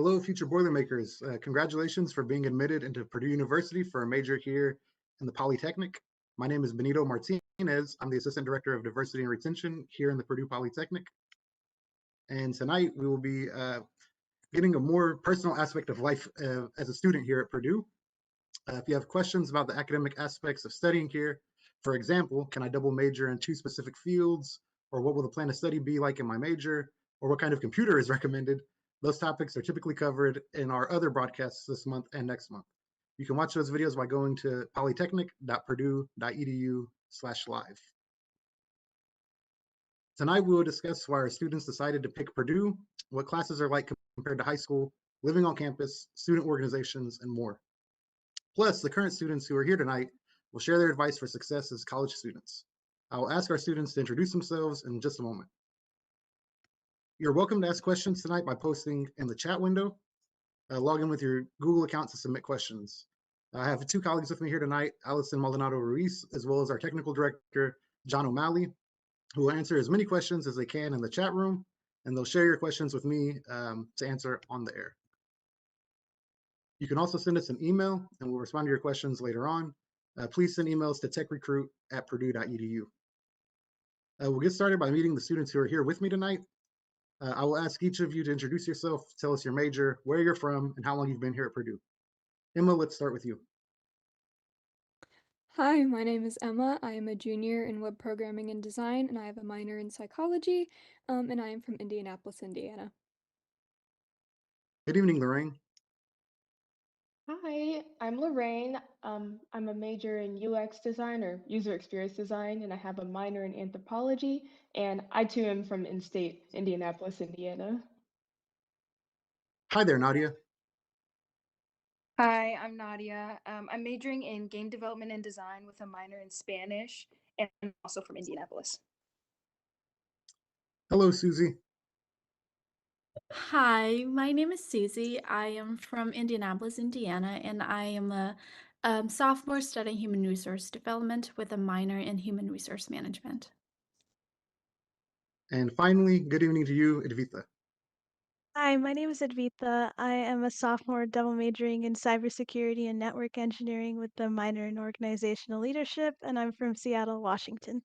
Hello, future Boilermakers. Congratulations for being admitted into Purdue University for a major here in the Polytechnic. My name is Benito Martinez. I'm the Assistant Director of Diversity and Retention here in the Purdue Polytechnic. And tonight we will be getting a more personal aspect of life as a student here at Purdue. If you have questions about the academic aspects of studying here, for example, can I double major in two specific fields? Or what will the plan of study be like in my major? Or what kind of computer is recommended? Those topics are typically covered in our other broadcasts this month and next month. You can watch those videos by going to polytechnic.purdue.edu/live. Tonight, we will discuss why our students decided to pick Purdue, what classes are like compared to high school, living on campus, student organizations, and more. Plus, the current students who are here tonight will share their advice for success as college students. I will ask our students to introduce themselves in just a moment. You're welcome to ask questions tonight by posting in the chat window. Log in with your Google account to submit questions. I have two colleagues with me here tonight, Allison Maldonado Ruiz, as well as our technical director, John O'Malley, who will answer as many questions as they can in the chat room, and they'll share your questions with me to answer on the air. You can also send us an email, and we'll respond to your questions later on. Please send emails to techrecruit@purdue.edu. We'll get started by meeting the students who are here with me tonight. I will ask each of you to introduce yourself, tell us your major, where you're from, and how long you've been here at Purdue. Emma, let's start with you. Hi, my name is Emma. I am a junior in web programming and design, and I have a minor in psychology, and I am from Indianapolis, Indiana. Good evening, Lorraine. Hi, I'm Lorraine. I'm a major in UX design or user experience design, and I have a minor in anthropology. And I too am from in-state Indianapolis, Indiana. Hi there, Nadia. Hi, I'm Nadia. I'm majoring in game development and design with a minor in Spanish, and I'm also from Indianapolis. Hello, Suzy. Hi, my name is Suzy. I am from Indianapolis, Indiana, and I am a sophomore studying human resource development with a minor in human resource management. And finally, good evening to you, Adhvitha. Hi, my name is Adhvitha. I am a sophomore double majoring in cybersecurity and network engineering with a minor in organizational leadership, and I'm from Seattle, Washington.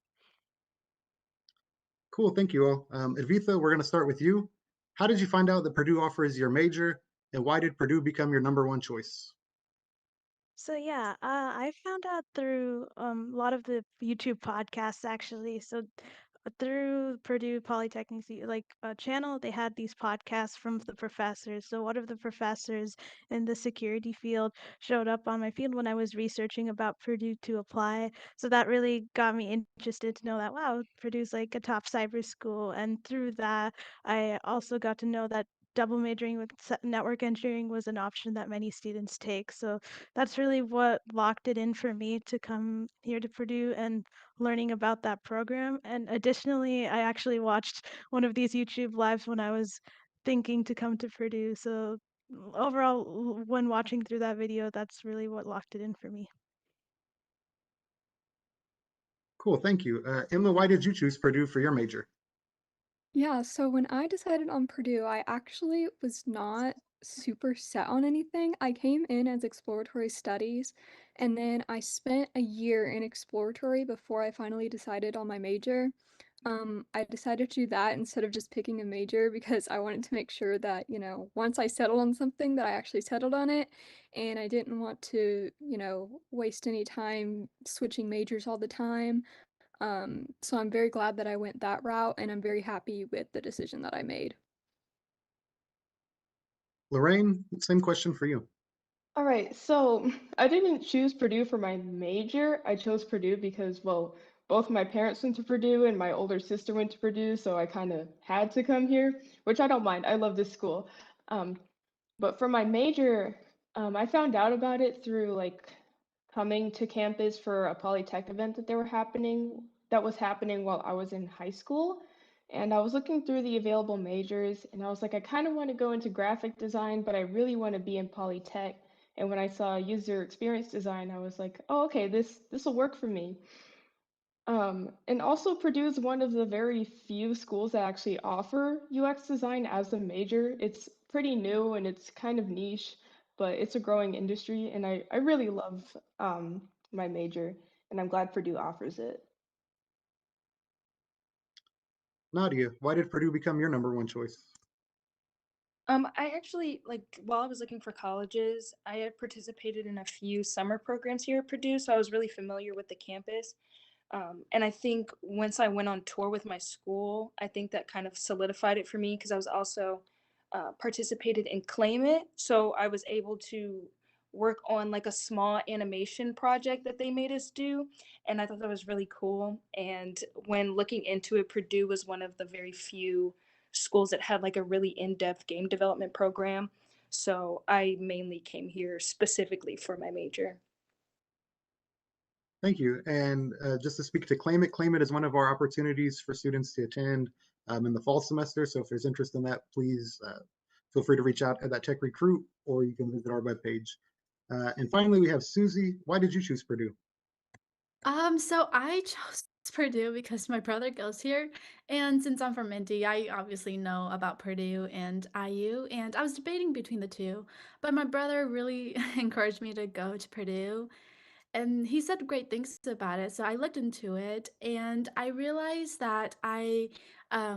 Cool, thank you all. Adhvitha, we're going to start with you. How did you find out that Purdue offers your major, and why did Purdue become your #1 choice? So yeah, I found out through a lot of the YouTube podcasts actually. So through Purdue Polytechnic's channel, they had these podcasts from the professors. So one of the professors in the security field showed up on my field when I was researching about Purdue to apply. So that really got me interested to know that wow, Purdue's like a top cyber school. And through that, I also got to know that double majoring with network engineering was an option that many students take. So that's really what locked it in for me to come here to Purdue and learning about that program. And additionally, I actually watched one of these YouTube lives when I was thinking to come to Purdue. So overall, when watching through that video, that's really what locked it in for me. Cool, thank you. Emma, why did you choose Purdue for your major? Yeah, so when I decided on Purdue, I actually was not super set on anything. I came in as exploratory studies, and then I spent a year in exploratory before I finally decided on my major. I decided to do that instead of just picking a major because I wanted to make sure that, once I settled on something that I actually settled on it, and I didn't want to, waste any time switching majors all the time. So I'm very glad that I went that route, and I'm very happy with the decision that I made. Lorraine, same question for you. All right, so I didn't choose Purdue for my major. I chose Purdue because, well, both my parents went to Purdue and my older sister went to Purdue, so I kind of had to come here, which I don't mind. I love this school. Um, But for my major, I found out about it through like coming to campus for a Polytech event that was happening while I was in high school. And I was looking through the available majors and I was like, I kind of want to go into graphic design, but I really want to be in Polytech. And when I saw user experience design, I was like, oh, okay, this will work for me. And also Purdue is one of the very few schools that actually offer UX design as a major. It's pretty new and it's kind of niche, but it's a growing industry, and I really love my major, and I'm glad Purdue offers it. Nadia, why did Purdue become your number one choice? I actually while I was looking for colleges, I had participated in a few summer programs here at Purdue, so I was really familiar with the campus. And I think once I went on tour with my school, I think that kind of solidified it for me because I was also participated in Claim It. So I was able to work on like a small animation project that they made us do. And I thought that was really cool. And when looking into it, Purdue was one of the very few schools that had like a really in depth game development program. So I mainly came here specifically for my major. Thank you. And just to speak to Claim It is one of our opportunities for students to attend in the fall semester. So if there's interest in that, please feel free to reach out at that Tech Recruit, or you can visit our webpage. And finally, we have Suzy. Why did you choose Purdue? So I chose Purdue because my brother goes here, and since I'm from Indy, I obviously know about Purdue and IU, and I was debating between the two, but my brother really encouraged me to go to Purdue, and he said great things about it. So I looked into it, and I realized that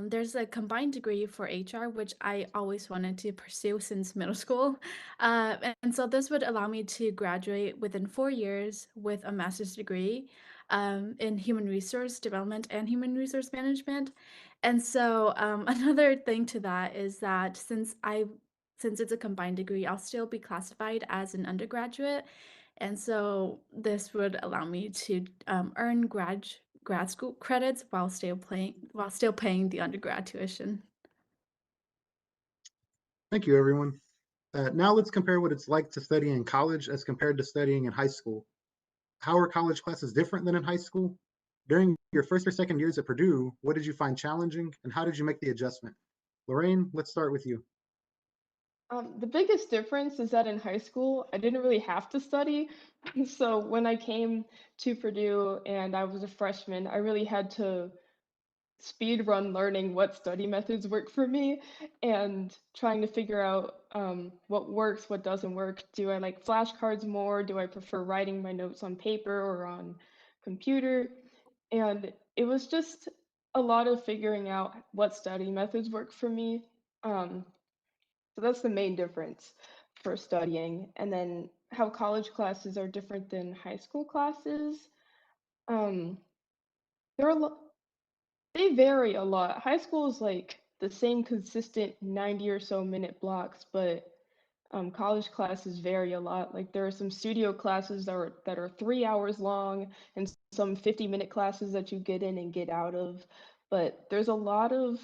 there's a combined degree for HR, which I always wanted to pursue since middle school. And so this would allow me to graduate within 4 years with a master's degree in human resource development and human resource management. And so another thing to that is that since it's a combined degree, I'll still be classified as an undergraduate. And so this would allow me to earn grad school credits while still paying the undergrad tuition. Thank you, everyone. Now let's compare what it's like to study in college as compared to studying in high school. How are college classes different than in high school? During your first or second years at Purdue, what did you find challenging and how did you make the adjustment? Lorraine, let's start with you. The biggest difference is that in high school, I didn't really have to study. So when I came to Purdue and I was a freshman, I really had to speed run learning what study methods work for me and trying to figure out what works, what doesn't work. Do I like flashcards more? Do I prefer writing my notes on paper or on computer? And it was just a lot of figuring out what study methods work for me. So that's the main difference for studying. And then how college classes are different than high school classes. Um, there are they vary a lot. High school is like the same consistent 90 or so minute blocks, but college classes vary a lot. Like there are some studio classes that are 3 hours long, and some 50-minute classes that you get in and get out of. But there's a lot of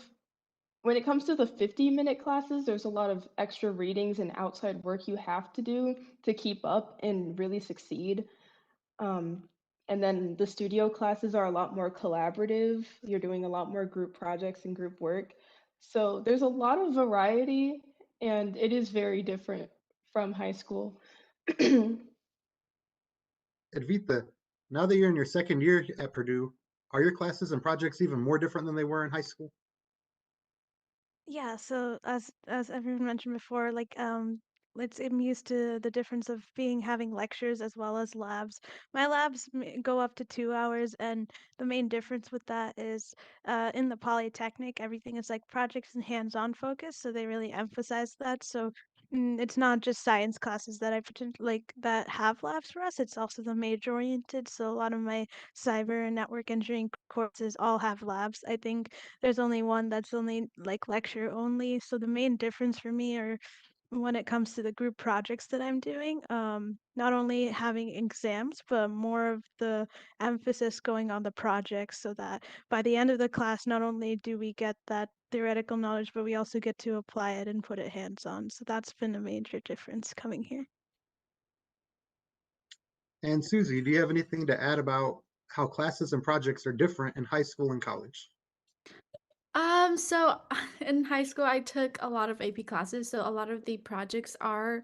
when it comes to the 50-minute classes, there's a lot of extra readings and outside work you have to do to keep up and really succeed. Um, and then the studio classes are a lot more collaborative. You're doing a lot more group projects and group work. So there's a lot of variety, and it is very different from high school. Adhvitha, now that you're in your second year at Purdue, are your classes and projects even more different than they were in high school? Yeah, so as everyone mentioned before, like I'm used to the difference of being having lectures as well as labs. My labs go up to 2 hours, and the main difference with that is in the Polytechnic, everything is like projects and hands-on focus, so they really emphasize that. So it's not just science classes that I pretend like that have labs for us. It's also the major oriented. So a lot of my cyber and network engineering courses all have labs. I think there's only one that's only like lecture only. So the main difference for me are when it comes to the group projects that I'm doing, not only having exams, but more of the emphasis going on the projects so that by the end of the class, not only do we get that theoretical knowledge, but we also get to apply it and put it hands on. So that's been a major difference coming here. And Suzy, do you have anything to add about how classes and projects are different in high school and college? So in high school, I took a lot of AP classes, so a lot of the projects are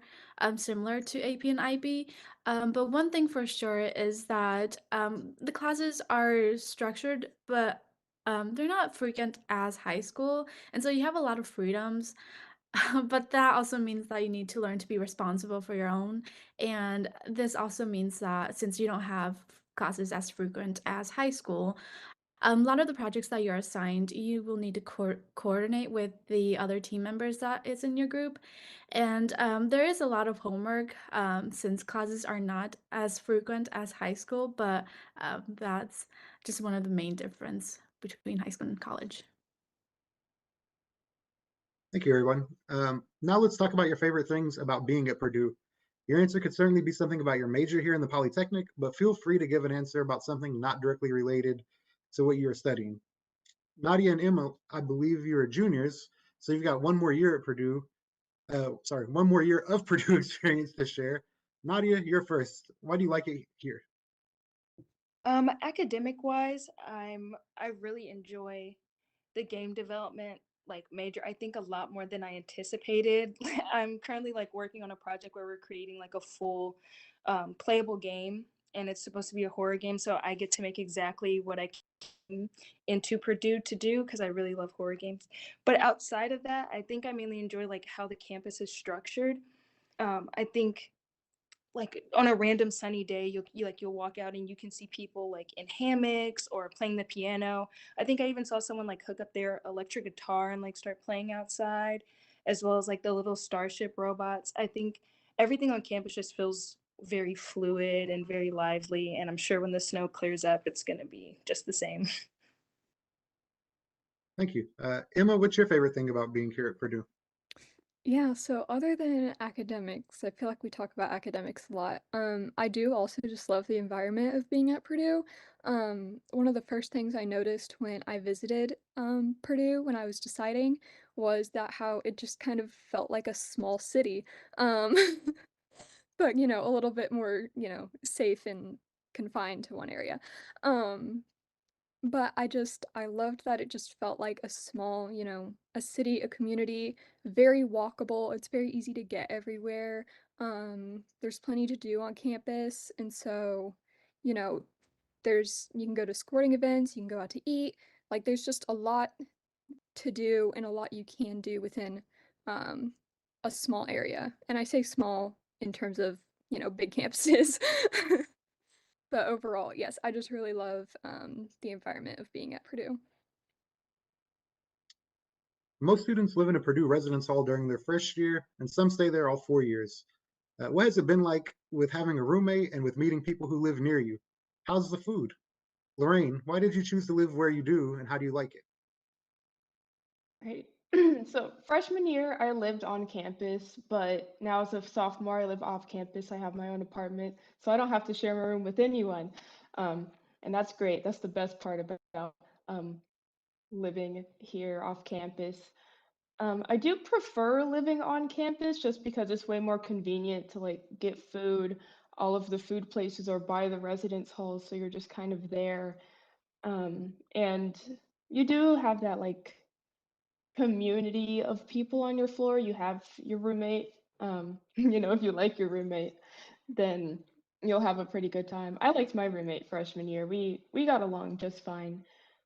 similar to AP and IB. But one thing for sure is that the classes are structured, but they're not frequent as high school, and so you have a lot of freedoms. But that also means that you need to learn to be responsible for your own. And this also means that since you don't have classes as frequent as high school, a lot of the projects that you're assigned, you will need to coordinate with the other team members that is in your group. And there is a lot of homework since classes are not as frequent as high school, but that's just one of the main difference between high school and college. Thank you, everyone. Now let's talk about your favorite things about being at Purdue. Your answer could certainly be something about your major here in the Polytechnic, but feel free to give an answer about something not directly related to what you're studying. Nadia and Emma, I believe you're juniors, so you've got one more year at Purdue. Sorry, one more year of Purdue experience to share. Nadia, you're first. Why do you like it here? Academic wise, I really enjoy the game development like major. I think a lot more than I anticipated. I'm currently like working on a project where we're creating like a full playable game, and it's supposed to be a horror game, so I get to make exactly what I came into Purdue to do because I really love horror games. But outside of that, I think I mainly enjoy like how the campus is structured. I think like on a random sunny day you'll walk out and you can see people like in hammocks or playing the piano. I think I even saw someone like hook up their electric guitar and like start playing outside, as well as like the little starship robots. I think everything on campus just feels very fluid and very lively, and I'm sure when the snow clears up it's going to be just the same. Thank you. Emma, what's your favorite thing about being here at Purdue? Yeah, so other than academics, I feel like we talk about academics a lot. I do also just love the environment of being at Purdue. One of the first things I noticed when I visited Purdue when I was deciding was that how it just kind of felt like a small city. Um, but a little bit more, safe and confined to one area. Um, but I loved that it just felt like a small, a city, a community, very walkable. It's very easy to get everywhere. There's plenty to do on campus, and so, you know, you can go to sporting events, you can go out to eat. Like there's just a lot to do and a lot you can do within um a small area. And I say small in terms of, big campuses. But overall, yes, I just really love the environment of being at Purdue. Most students live in a Purdue residence hall during their first year, and some stay there all 4 years. What has it been like with having a roommate and with meeting people who live near you? How's the food? Lorraine, why did you choose to live where you do, and how do you like it? Right. So freshman year, I lived on campus, but now as a sophomore, I live off campus. I have my own apartment, so I don't have to share my room with anyone. Um, and that's great. That's the best part about um, living here off campus. I do prefer living on campus just because it's way more convenient to like get food. All of the food places are by the residence halls, so you're just kind of there. And you do have that like community of people on your floor. You have your roommate. If you like your roommate, then you'll have a pretty good time. I liked my roommate freshman year. We got along just fine.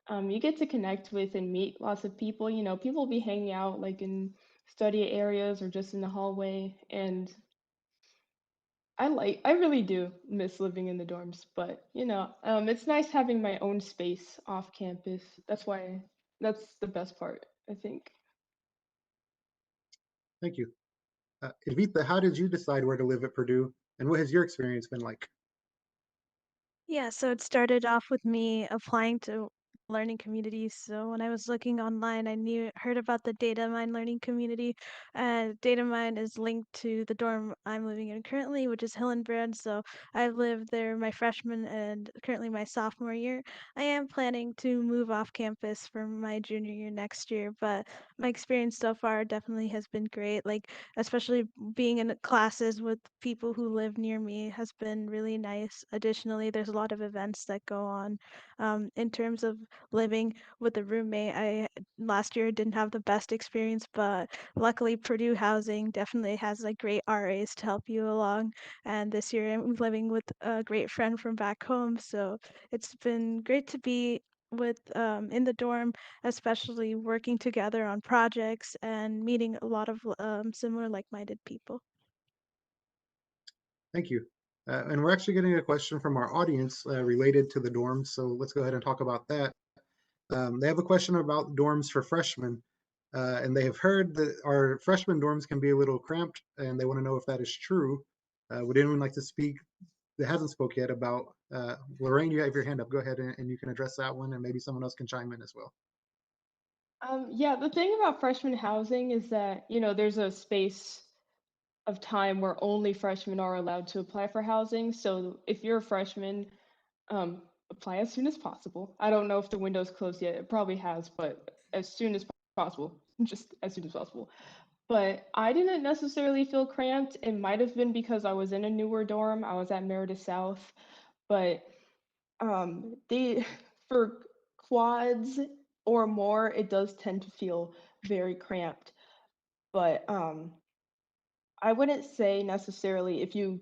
You get to connect with and meet lots of people. People will be hanging out like in study areas or just in the hallway, and I really do miss living in the dorms, but it's nice having my own space off campus. That's the best part, I think. Thank you. Adhvitha, how did you decide where to live at Purdue, and what has your experience been like? Yeah, so it started off with me applying to learning communities. So when I was looking online, I heard about the data mine learning community. Data mine is linked to the dorm I'm living in currently, which is Hillenbrand. So I've lived there my freshman and currently my sophomore year. I am planning to move off campus for my junior year next year, but my experience so far definitely has been great. Like especially being in classes with people who live near me has been really nice. Additionally, there's a lot of events that go on. In terms of living with a roommate, I last year didn't have the best experience, but luckily Purdue housing definitely has like great RAs to help you along. And this year I'm living with a great friend from back home, so it's been great to be with in the dorm, especially working together on projects and meeting a lot of similar like-minded people. Thank you. And we're actually getting a question from our audience related to the dorms, so let's go ahead and talk about that. They have a question about dorms for freshmen, and they have heard that our freshman dorms can be a little cramped, and they want to know if that is true. Would anyone like to speak that hasn't spoke yet about Lorraine? You have your hand up. Go ahead and you can address that one, and maybe someone else can chime in as well. Yeah, the thing about freshman housing is that, there's a space of time where only freshmen are allowed to apply for housing. So if you're a freshman, apply as soon as possible. I don't know if the window's closed yet. It probably has, but as soon as possible, just as soon as possible. But I didn't necessarily feel cramped. It might have been because I was in a newer dorm. I was at Meredith South, but they for quads or more, it does tend to feel very cramped. But I wouldn't say necessarily if you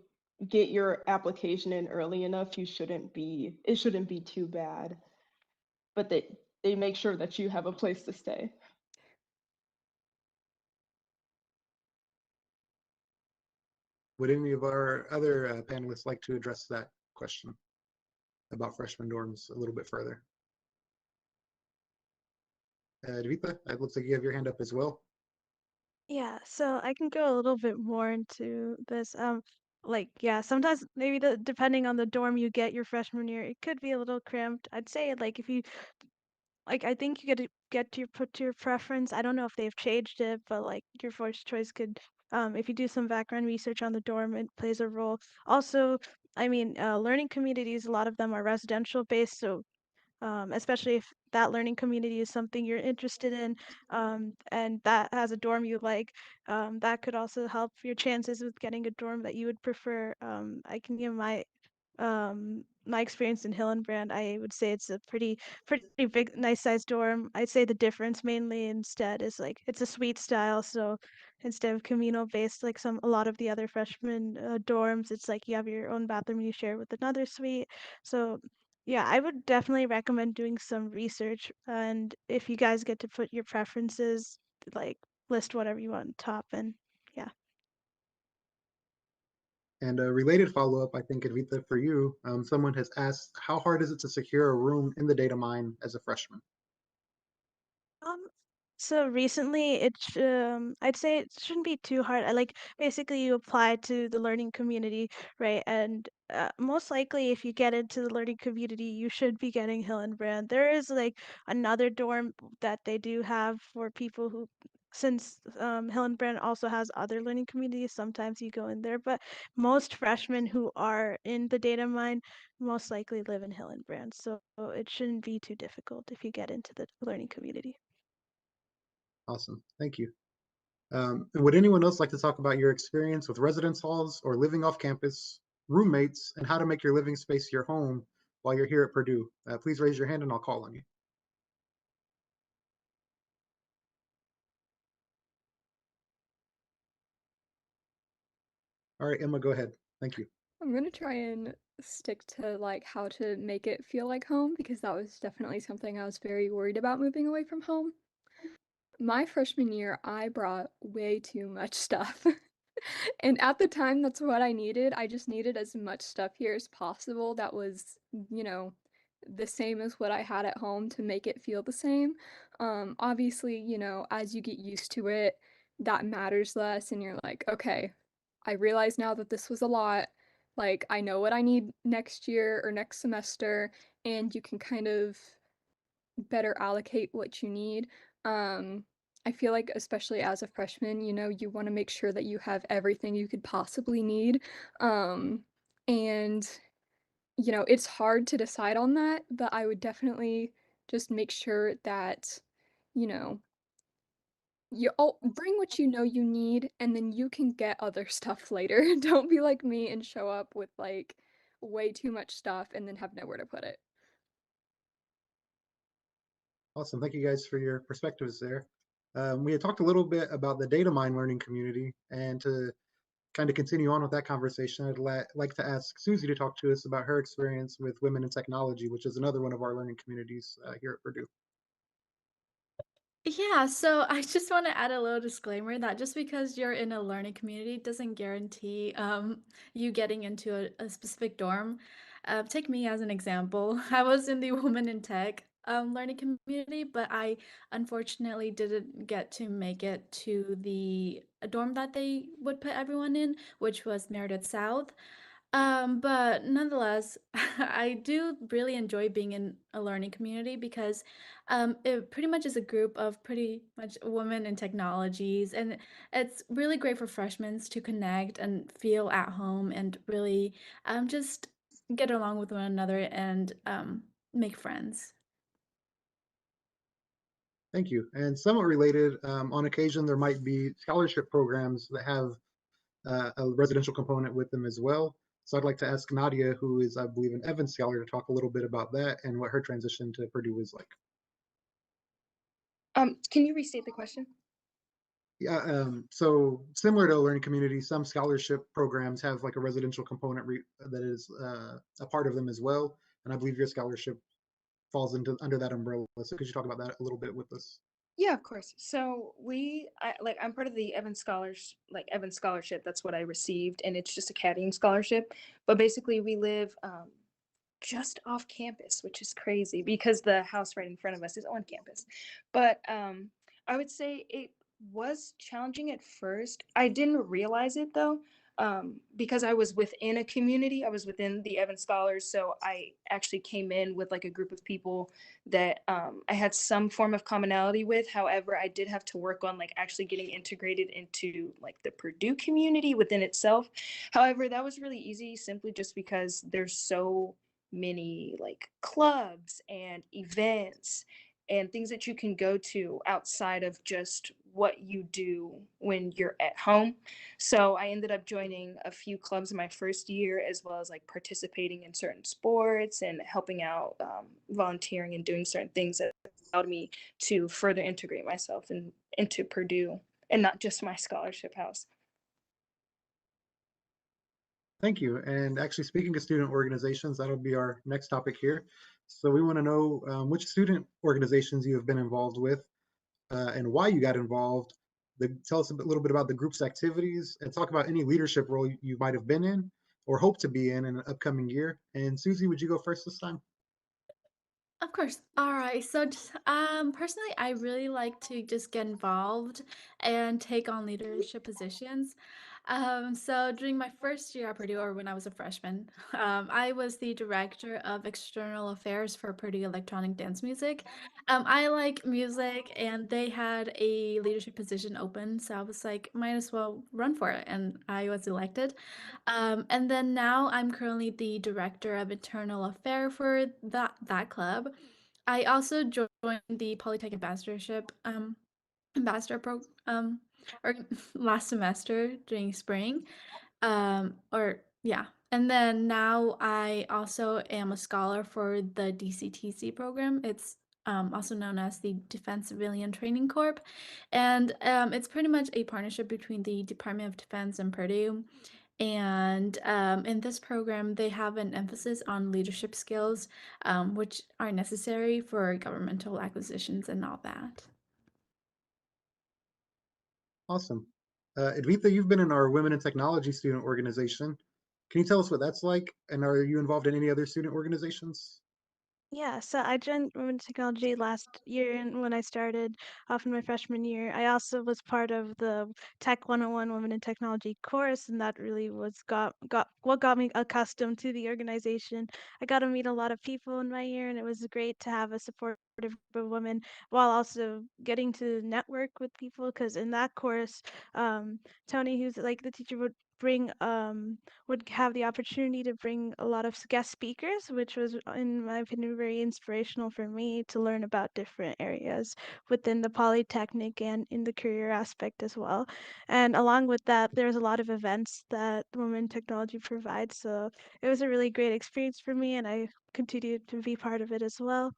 get your application in early enough, it shouldn't be too bad. But they make sure that you have a place to stay. Would any of our other panelists like to address that question about freshman dorms a little bit further? Adhvitha, it looks like you have your hand up as well. Yeah, so I can go a little bit more into this. Like, yeah, sometimes maybe depending on the dorm you get your freshman year, it could be a little cramped. I'd say like if you like, I think you get to put your preference. I don't know if they've changed it, but like your first choice could, if you do some background research on the dorm, it plays a role. Also, I mean, learning communities, a lot of them are residential based, so especially if that learning community is something you're interested in, and that has a dorm you like, that could also help your chances with getting a dorm that you would prefer. I can give my experience in Hillenbrand. I would say it's a pretty big, nice sized dorm. I'd say the difference mainly instead is like it's a suite style, so instead of communal based like a lot of the other freshman dorms, it's like you have your own bathroom you share with another suite. So yeah, I would definitely recommend doing some research. And if you guys get to put your preferences, like list whatever you want top and yeah. And a related follow-up, I think, Adhvitha, for you, someone has asked, how hard is it to secure a room in the data mine as a freshman? Um, so recently, I'd say it shouldn't be too hard. I like basically you apply to the learning community, right? And most likely, if you get into the learning community, you should be getting Hillenbrand. There is like another dorm that they do have for people who, since Hillenbrand also has other learning communities, sometimes you go in there. But most freshmen who are in the data mine most likely live in Hillenbrand, so it shouldn't be too difficult if you get into the learning community. Awesome, thank you. Would anyone else like to talk about your experience with residence halls or living off campus, roommates, and how to make your living space your home while you're here at Purdue? Please raise your hand and I'll call on you. All right, Emma, go ahead. Thank you. I'm gonna try and stick to like how to make it feel like home because that was definitely something I was very worried about moving away from home. My freshman year, I brought way too much stuff. And at the time, that's what I needed. I just needed as much stuff here as possible that was, you know, the same as what I had at home to make it feel the same. Obviously, as you get used to it, that matters less, and you're like, okay, I realize now that this was a lot. Like, I know what I need next year or next semester, and you can kind of better allocate what you need. Um, I feel like, especially as a freshman, you want to make sure that you have everything you could possibly need. And, it's hard to decide on that, but I would definitely just make sure that, you know, you all bring what you know you need, and then you can get other stuff later. Don't be like me and show up with like way too much stuff and then have nowhere to put it. Awesome. Thank you guys for your perspectives there. We had talked a little bit about the data mine learning community, and to kind of continue on with that conversation, I'd like to ask Suzy to talk to us about her experience with women in technology, which is another one of our learning communities here at Purdue. Yeah, so I just want to add a little disclaimer that just because you're in a learning community doesn't guarantee you getting into a specific dorm. Take me as an example. I was in the Women in Tech learning community, but I unfortunately didn't get to make it to the dorm that they would put everyone in, which was Meredith South. But nonetheless, I do really enjoy being in a learning community because it pretty much is a group of pretty much women in technologies, and it's really great for freshmen to connect and feel at home and really just get along with one another and make friends. Thank you. And somewhat related, on occasion, there might be scholarship programs that have a residential component with them as well. So I'd like to ask Nadia, who is, I believe, an Evans Scholar, to talk a little bit about that and what her transition to Purdue was like. Can you restate the question? Yeah, so similar to a learning community, some scholarship programs have like a residential component that is a part of them as well. And I believe your scholarship falls into under that umbrella. So could you talk about that a little bit with us? Yeah, of course. So I'm part of the Evans Scholarship. That's what I received, and it's just a caddying scholarship. But basically, we live just off campus, which is crazy because the house right in front of us is on campus. But I would say it was challenging at first. I didn't realize it though, because I was within a community. I was within the Evan Scholars, so I actually came in with like a group of people that I had some form of commonality with. However, I did have to work on like actually getting integrated into like the Purdue community within itself. However, that was really easy simply just because there's so many like clubs and events and things that you can go to outside of just what you do when you're at home. So I ended up joining a few clubs in my first year, as well as like participating in certain sports and helping out, volunteering and doing certain things that allowed me to further integrate myself into Purdue and not just my scholarship house. Thank you. And actually, speaking of student organizations, that'll be our next topic here. So we want to know which student organizations you have been involved with and why you got involved. Tell us little bit about the group's activities and talk about any leadership role you might have been in or hope to be in an upcoming year. And Suzy, would you go first this time? Of course. All right. So, just, personally, I really like to just get involved and take on leadership positions. So during my first year at Purdue, or when I was a freshman, I was the director of external affairs for Purdue Electronic Dance Music. I like music, and they had a leadership position open, so I was like, might as well run for it, and I was elected. And then now I'm currently the director of internal affair for that club. I also joined the Polytech ambassadorship ambassador pro or last semester during spring. Or yeah. And then now I also am a scholar for the DCTC program. It's also known as the Defense Civilian Training Corps. And it's pretty much a partnership between the Department of Defense and Purdue. And in this program, they have an emphasis on leadership skills, which are necessary for governmental acquisitions and all that. Awesome. Adhvitha, you've been in our Women in Technology student organization. Can you tell us what that's like? And are you involved in any other student organizations? Yeah, so I joined Women Technology last year, and when I started off in my freshman year, I also was part of the Tech 101 Women in Technology course, and that really was got what got me accustomed to the organization. I got to meet a lot of people in my year, and it was great to have a supportive group of women while also getting to network with people. Because in that course, Tony, who's like the teacher, would have the opportunity to bring a lot of guest speakers, which was, in my opinion, very inspirational for me to learn about different areas within the Polytechnic and in the career aspect as well. And along with that, there's a lot of events that Women in Technology provides. So it was a really great experience for me, and I continued to be part of it as well.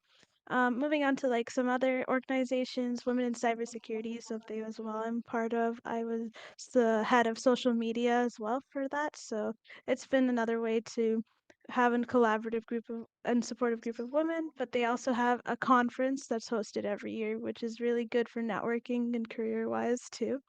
Moving on to like some other organizations, Women in Cybersecurity is something as well I'm part of. I was the head of social media as well for that, so it's been another way to have a collaborative group of and supportive group of women. But they also have a conference that's hosted every year, which is really good for networking and career-wise too.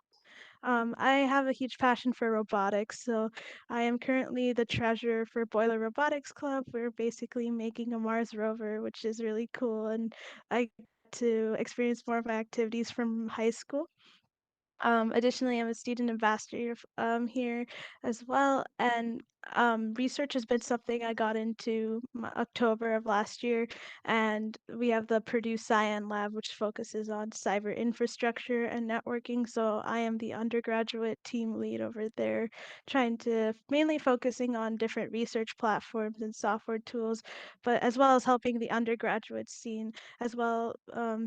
I have a huge passion for robotics, so I am currently the treasurer for Boiler Robotics Club. We're basically making a Mars rover, which is really cool, and I get to experience more of my activities from high school. Additionally, I'm a student ambassador here as well, and research has been something I got into October of last year, and we have the Purdue Cyan Lab, which focuses on cyber infrastructure and networking. So I am the undergraduate team lead over there, trying to mainly focusing on different research platforms and software tools, but as well as helping the undergraduate scene as well,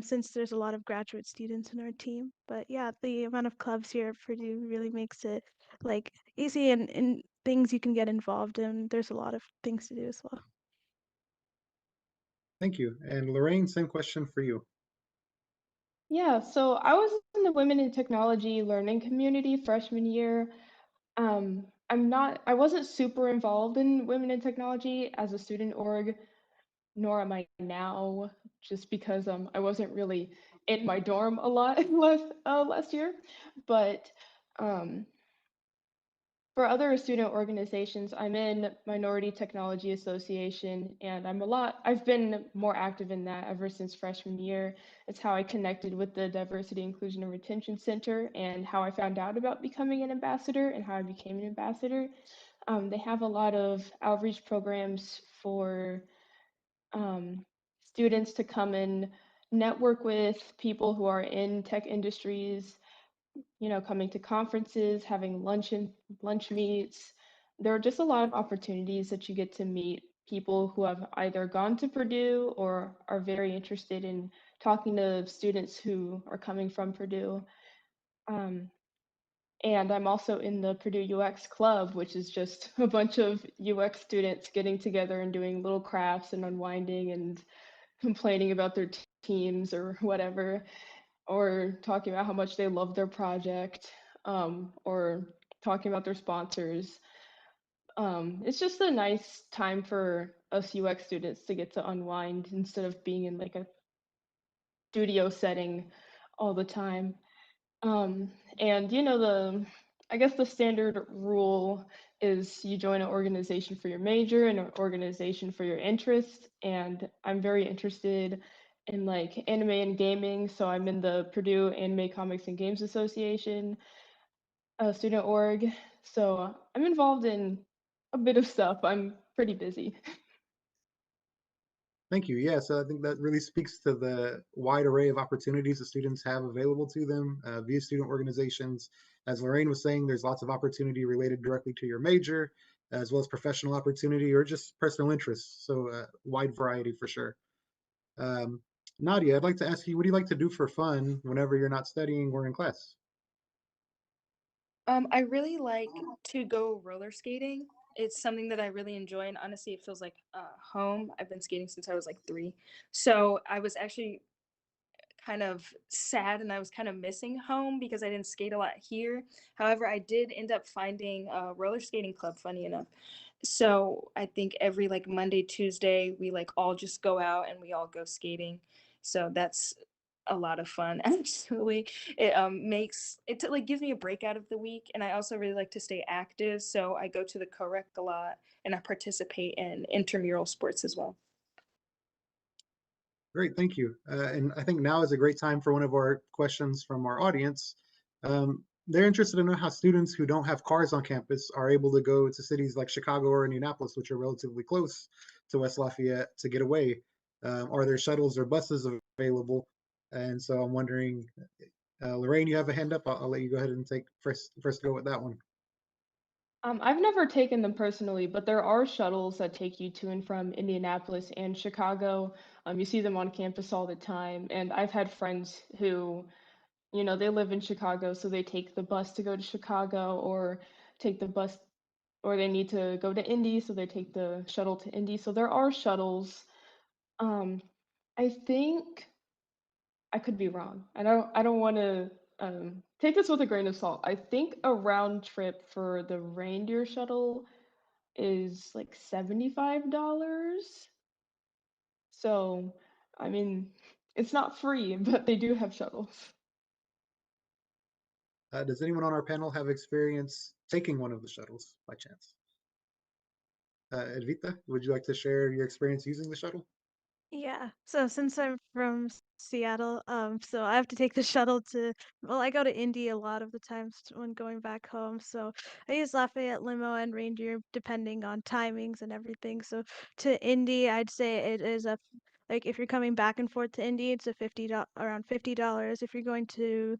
since there's a lot of graduate students in our team. But yeah, the amount of clubs here at Purdue really makes it like easy and things you can get involved in. There's a lot of things to do as well. Thank you. And Lorraine, same question for you. Yeah, so I was in the Women in Technology learning community freshman year. I wasn't super involved in Women in Technology as a student org, nor am I now, just because I wasn't really in my dorm a lot last year. But um, for other student organizations, I'm in Minority Technology Association, and I've been more active in that ever since freshman year. It's how I connected with the Diversity, Inclusion, and Retention Center, and how I found out about becoming an ambassador and how I became an ambassador. They have a lot of outreach programs for students to come and network with people who are in tech industries, coming to conferences, having lunch meets. There are just a lot of opportunities that you get to meet people who have either gone to Purdue or are very interested in talking to students who are coming from Purdue. Um, and I'm also in the Purdue UX Club, which is just a bunch of UX students getting together and doing little crafts and unwinding and complaining about their teams or whatever, or talking about how much they love their project, or talking about their sponsors. It's just a nice time for us UX students to get to unwind instead of being in like a studio setting all the time. And I guess the standard rule is you join an organization for your major and an organization for your interest. And I'm very interested in like anime and gaming, so I'm in the Purdue Anime Comics and Games Association student org. So I'm involved in a bit of stuff. I'm pretty busy. Thank you. Yeah, so I think that really speaks to the wide array of opportunities that students have available to them via student organizations. As Lorraine was saying, there's lots of opportunity related directly to your major, as well as professional opportunity or just personal interests. So wide variety for sure. Um, Nadia, I'd like to ask you, what do you like to do for fun whenever you're not studying or in class? I really like to go roller skating. It's something that I really enjoy, and honestly, it feels like home. I've been skating since I was like 3. So I was actually kind of sad and I was kind of missing home because I didn't skate a lot here. However, I did end up finding a roller skating club, funny enough. So I think every like Monday, Tuesday, we like all just go out and we all go skating. So that's a lot of fun actually. It makes it like gives me a break out of the week, and I also really like to stay active. So I go to the co-rec a lot and I participate in intramural sports as well. Great, thank you. And I think now is a great time for one of our questions from our audience. They're interested to know how students who don't have cars on campus are able to go to cities like Chicago or Indianapolis, which are relatively close to West Lafayette, to get away. Are there shuttles or buses available? And so I'm wondering, Lorraine, you have a hand up. I'll let you go ahead and take first go with that one. I've never taken them personally, but there are shuttles that take you to and from Indianapolis and Chicago. You see them on campus all the time, and I've had friends who, they live in Chicago, so they take the bus to go to Chicago, or take the bus, or they need to go to Indy, so they take the shuttle to Indy. So there are shuttles. Um, I think I could be wrong. I don't want to take this with a grain of salt. I think a round trip for the reindeer shuttle is like $75. So, I mean, it's not free, but they do have shuttles. Does anyone on our panel have experience taking one of the shuttles by chance? Adhvitha, would you like to share your experience using the shuttle? Yeah. So since I'm from Seattle, so I have to take the shuttle to, well, I go to Indy a lot of the times when going back home. So I use Lafayette Limo and Reindeer depending on timings and everything. So to Indy, I'd say it is like if you're coming back and forth to Indy, it's around $50. If you're going to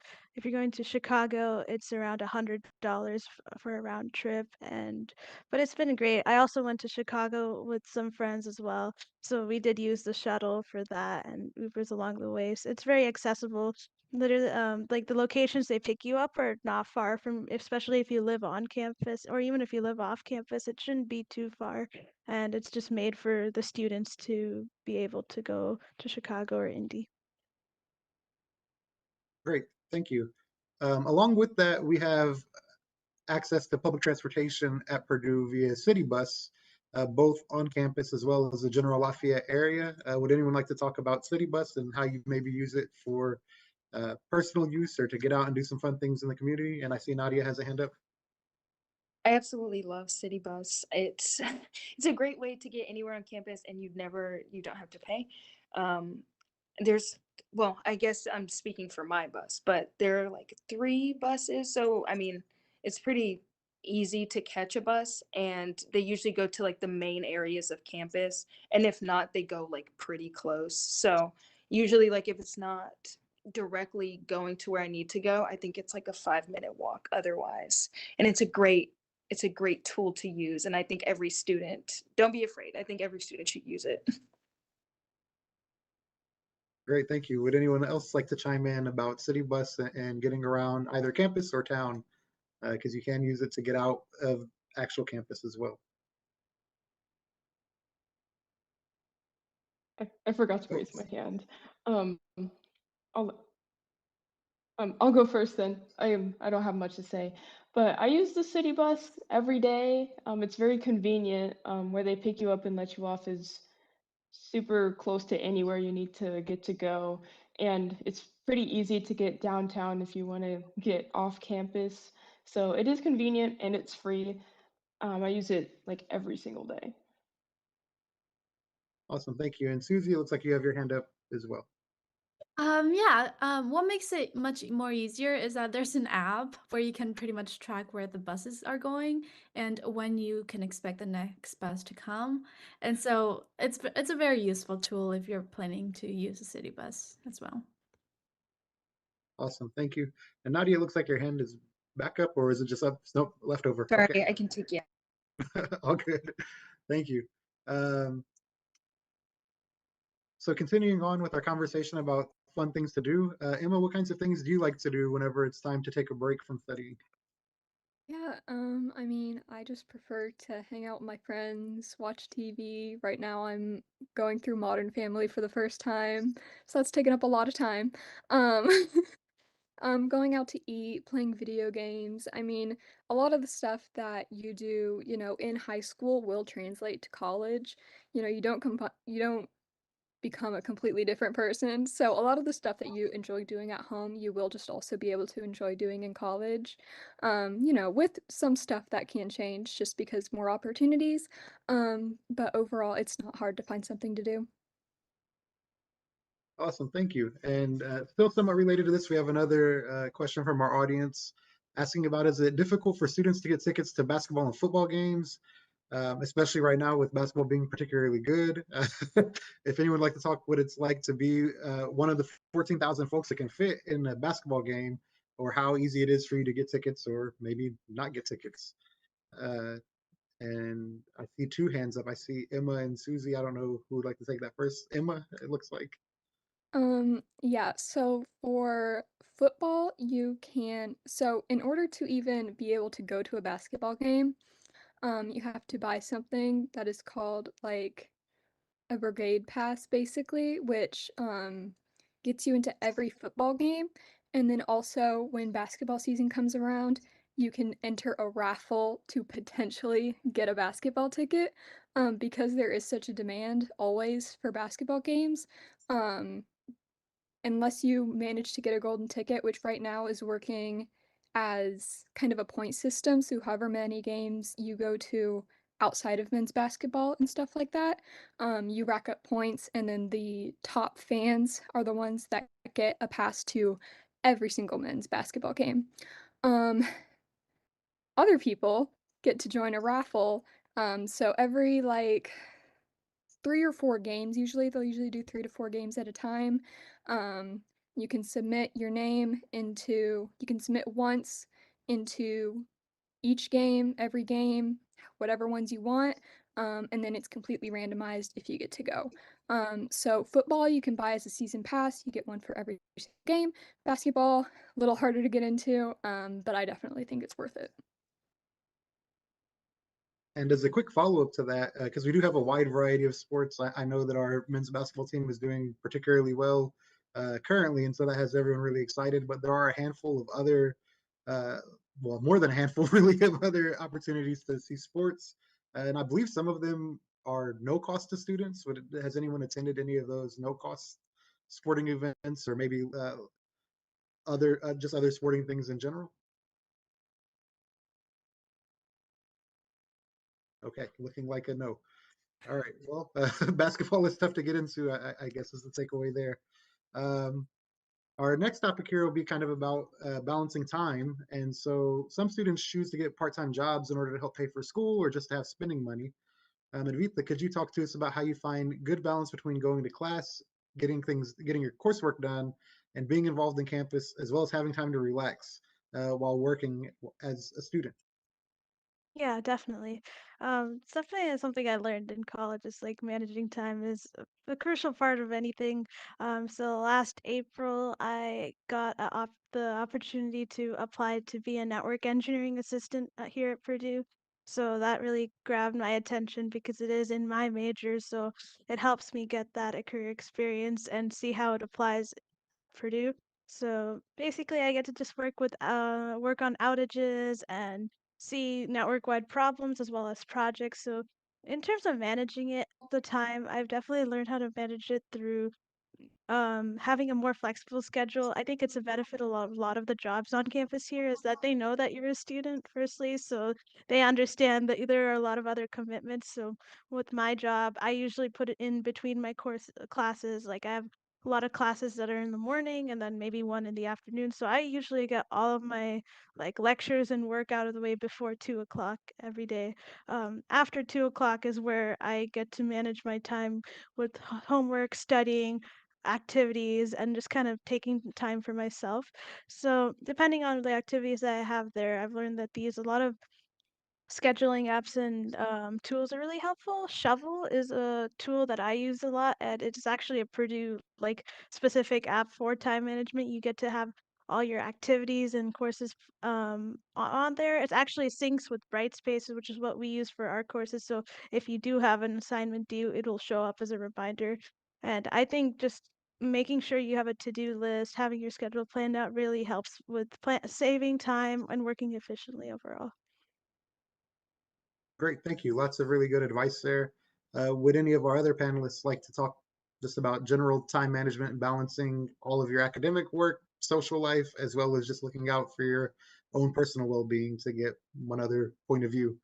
Chicago, it's around $100 for a round trip. But it's been great. I also went to Chicago with some friends as well. So we did use the shuttle for that and Ubers along the way. So it's very accessible. Literally, like the locations they pick you up are not far from, especially if you live on campus or even if you live off campus, it shouldn't be too far. And it's just made for the students to be able to go to Chicago or Indy. Great, thank you. Along with that, we have access to public transportation at Purdue via city bus, both on campus as well as the general Lafayette area. Would anyone like to talk about city bus and how you maybe use it for personal use or to get out and do some fun things in the community? And I see Nadia has a hand up. I absolutely love city bus. It's it's a great way to get anywhere on campus, and you don't have to pay. Um, there's well, I guess I'm speaking for my bus, but there are like 3 buses, so I mean, it's pretty easy to catch a bus, and they usually go to like the main areas of campus, and if not, they go like pretty close. So usually, like if it's not directly going to where I need to go, I think it's like a 5-minute walk otherwise, and it's a great tool to use, and I think every student, don't be afraid, I think every student should use it. Great, thank you. Would anyone else like to chime in about city bus and getting around either campus or town? Because you can use it to get out of actual campus as well. I forgot to raise my hand. Um, I'll I'll go first then. I don't have much to say, but I use the city bus every day. It's very convenient. Where they pick you up and let you off is super close to anywhere you need to get to go, and it's pretty easy to get downtown if you want to get off campus. So it is convenient and it's free. I use it like every single day. Awesome, thank you. And Suzy, it looks like you have your hand up as well. Yeah, what makes it much more easier is that there's an app where you can pretty much track where the buses are going and when you can expect the next bus to come. And so it's a very useful tool if you're planning to use a city bus as well. Awesome, thank you. And Nadia, it looks like your hand is back up, or is it just up? Nope, left over. Sorry, Okay, I can take you. all good. Thank you. Um, so continuing on with our conversation about fun things to do, Emma, what kinds of things do you like to do whenever it's time to take a break from studying? Yeah, I mean, I just prefer to hang out with my friends, watch TV. Right now, I'm going through Modern Family for the first time, so that's taken up a lot of time. Um, going out to eat, playing video games. I mean, a lot of the stuff that you do, in high school will translate to college. You don't become a completely different person. So a lot of the stuff that you enjoy doing at home, you will just also be able to enjoy doing in college. With some stuff that can change just because more opportunities. But overall, it's not hard to find something to do. Awesome, thank you. And still somewhat related to this, we have another question from our audience asking about, is it difficult for students to get tickets to basketball and football games, especially right now with basketball being particularly good? If anyone would like to talk what it's like to be one of the 14,000 folks that can fit in a basketball game, or how easy it is for you to get tickets or maybe not get tickets. And I see 2 hands up. I see Emma and Suzy. I don't know who would like to take that first. Emma, it looks like. Yeah, so for football, so in order to even be able to go to a basketball game, you have to buy something that is called like a brigade pass basically, which gets you into every football game. And then also when basketball season comes around, you can enter a raffle to potentially get a basketball ticket, because there is such a demand always for basketball games. Um, unless you manage to get a golden ticket, which right now is working as kind of a point system. So, however many games you go to outside of men's basketball and stuff like that, you rack up points, and then the top fans are the ones that get a pass to every single men's basketball game. Um, other people get to join a raffle. So, every like 3 or 4 games, usually they'll usually do 3 to 4 games at a time. Um, you can submit your name into, you can submit once into each game, every game, whatever ones you want. And then it's completely randomized if you get to go. So football you can buy as a season pass. You get one for every game. Basketball, a little harder to get into, but I definitely think it's worth it. And as a quick follow-up to that, because we do have a wide variety of sports, I know that our men's basketball team is doing particularly well currently, and so that has everyone really excited. But there are a handful of other, uh, well, more than a handful really of other opportunities to see sports, and I believe some of them are no cost to students. Has anyone attended any of those no cost sporting events, or maybe other just other sporting things in general? Okay, looking like a no. All right. Well, basketball is tough to get into, I guess, is the takeaway there. Um, our next topic here will be kind of about balancing time. And so some students choose to get part-time jobs in order to help pay for school or just to have spending money. Adhvitha, could you talk to us about how you find good balance between going to class, getting your coursework done, and being involved in campus, as well as having time to relax while working as a student? Yeah, definitely. It's definitely something I learned in college is like managing time is a crucial part of anything. So last April, I got the opportunity to apply to be a network engineering assistant here at Purdue. So that really grabbed my attention because it is in my major. So it helps me get that career experience and see how it applies Purdue. So basically, I get to just work on outages and see network-wide problems as well as projects. So in terms of managing it all the time, I've definitely learned how to manage it through having a more flexible schedule. I think it's a benefit a lot of the jobs on campus here is that they know that you're a student, firstly, so they understand that there are a lot of other commitments. So with my job, I usually put it in between my classes. Like I have a lot of classes that are in the morning and then maybe one in the afternoon. So I usually get all of my like lectures and work out of the way before 2 o'clock every day. After 2 o'clock is where I get to manage my time with homework, studying, activities, and just kind of taking time for myself. So depending on the activities that I have there, I've learned that these a lot of scheduling apps and tools are really helpful. Shovel is a tool that I use a lot, and it's actually a Purdue like specific app for time management. You get to have all your activities and courses on there. It actually syncs with Brightspace, which is what we use for our courses. So if you do have an assignment due, it'll show up as a reminder. And I think just making sure you have a to-do list, having your schedule planned out really helps with saving time and working efficiently overall. Great, thank you. Lots of really good advice there. Would any of our other panelists like to talk just about general time management and balancing all of your academic work, social life, as well as just looking out for your own personal well-being to get one other point of view?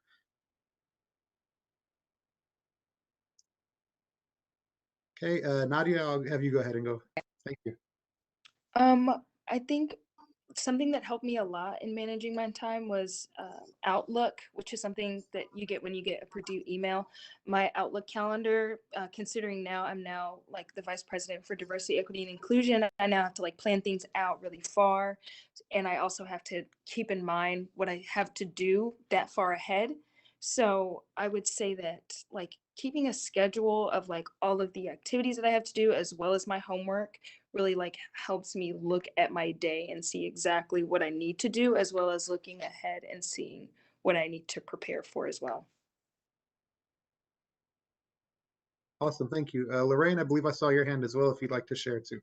Okay, Nadia, I'll have you go ahead and go. Thank you. I think something that helped me a lot in managing my time was Outlook, which is something that you get when you get a Purdue email. My Outlook calendar, considering now I'm now like the vice president for diversity, equity, and inclusion, I now have to like plan things out really far. And I also have to keep in mind what I have to do that far ahead. So I would say that like keeping a schedule of like all of the activities that I have to do as well as my homework really like helps me look at my day and see exactly what I need to do, as well as looking ahead and seeing what I need to prepare for as well. Awesome, thank you. Lorraine, I believe I saw your hand as well if you'd like to share too.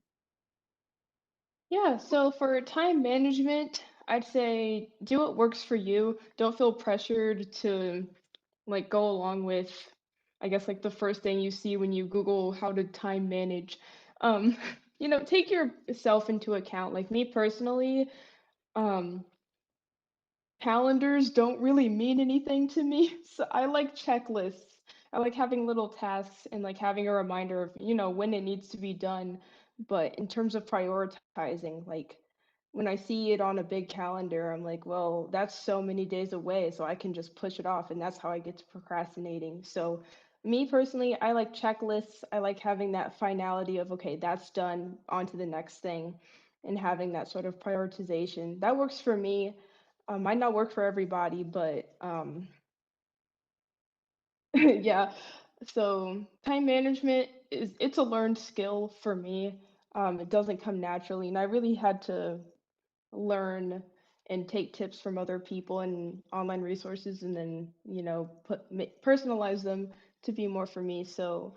Yeah, so for time management, I'd say do what works for you. Don't feel pressured to like go along with, I guess, like the first thing you see when you Google how to time manage. Um, take yourself into account. Like me personally, um, calendars don't really mean anything to me. So I like checklists. I like having little tasks and like having a reminder of, when it needs to be done. But in terms of prioritizing, like when I see it on a big calendar, I'm like, well, that's so many days away, so I can just push it off. And that's how I get to procrastinating. So me personally, I like checklists. I like having that finality of, okay, that's done, on to the next thing, and having that sort of prioritization. That works for me. Might not work for everybody, but yeah. So time management it's a learned skill for me. It doesn't come naturally, and I really had to learn and take tips from other people and online resources, and then personalize them to be more for me. So